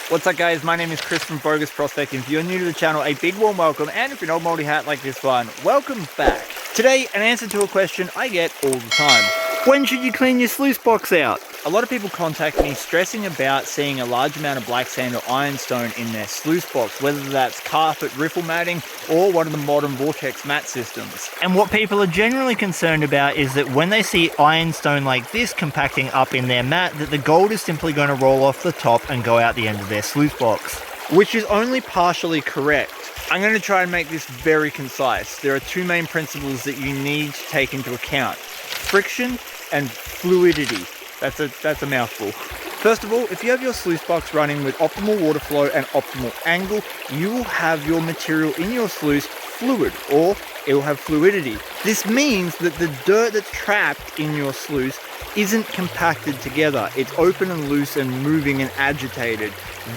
What's up guys, my name is Chris from Vo-Gus Prospecting. If you're new to the channel, a big warm welcome, and if you're an old moldy hat like this one, welcome back. Today, an answer to a question I get all the time. When should you clean your sluice box out? A lot of people contact me stressing about seeing a large amount of black sand or ironstone in their sluice box, whether that's carpet riffle matting or one of the modern Vortex mat systems. And what people are generally concerned about is that when they see ironstone like this compacting up in their mat, that the gold is simply going to roll off the top and go out the end of their sluice box. Which is only partially correct. I'm going to try and make this very concise. There are two main principles that you need to take into account: friction and fluidity. That's a mouthful. First of all, if you have your sluice box running with optimal water flow and optimal angle, you will have your material in your sluice fluid, or it will have fluidity. This means that the dirt that's trapped in your sluice isn't compacted together. It's open and loose and moving and agitated.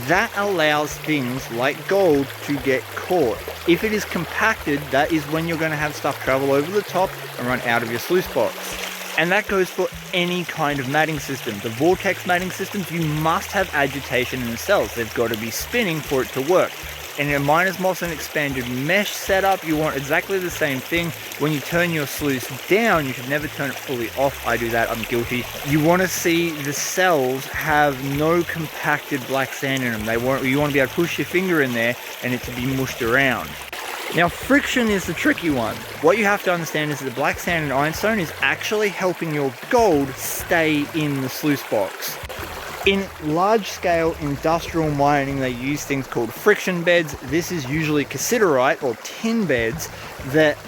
That allows things like gold to get caught. If it is compacted, that is when you're going to have stuff travel over the top and run out of your sluice box. And that goes for any kind of matting system. The Vortex matting systems, you must have agitation in the cells. They've got to be spinning for it to work. In a minus moss and expanded mesh setup, you want exactly the same thing. When you turn your sluice down, you should never turn it fully off. I do that, I'm guilty. You want to see the cells have no compacted black sand in them. You want to be able to push your finger in there and it to be mushed around. Now, friction is the tricky one. What you have to understand is that the black sand and ironstone is actually helping your gold stay in the sluice box. In large-scale industrial mining, they use things called friction beds. This is usually cassiterite or tin beds that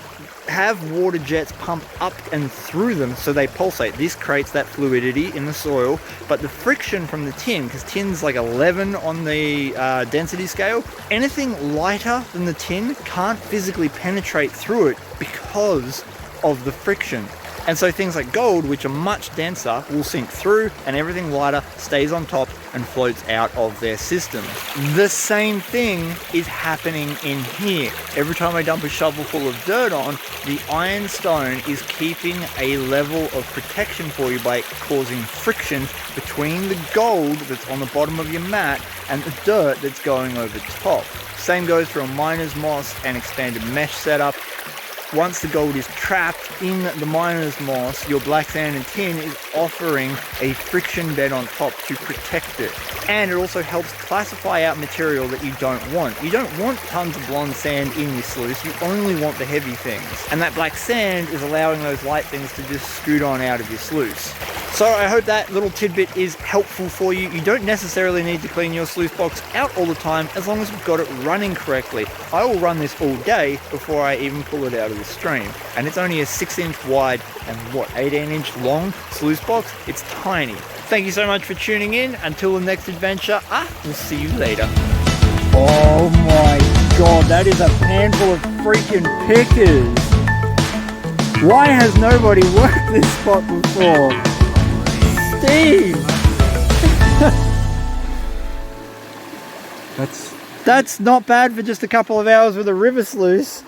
have water jets pump up and through them so they pulsate. This creates that fluidity in the soil, but the friction from the tin, because tin's like 11 on the density scale, anything lighter than the tin can't physically penetrate through it because of the friction. And so things like gold, which are much denser, will sink through, and everything lighter stays on top and floats out of their system. The same thing is happening in here. Every time I dump a shovel full of dirt on, the ironstone is keeping a level of protection for you by causing friction between the gold that's on the bottom of your mat and the dirt that's going over top. Same goes for a miner's moss and expanded mesh setup. Once the gold is trapped in the miner's moss, your black sand and tin is offering a friction bed on top to protect it. And it also helps classify out material that you don't want. You don't want tons of blonde sand in your sluice, you only want the heavy things. And that black sand is allowing those light things to just scoot on out of your sluice. So I hope that little tidbit is helpful for you. You don't necessarily need to clean your sluice box out all the time as long as you've got it running correctly. I will run this all day before I even pull it out of the stream. And it's only a 6-inch wide and 18-inch long sluice box. It's tiny. Thank you so much for tuning in. Until the next adventure, we'll see you later. Oh my god, that is a handful of freaking pickers. Why has nobody worked this spot before? Steve! That's not bad for just a couple of hours with a river sluice.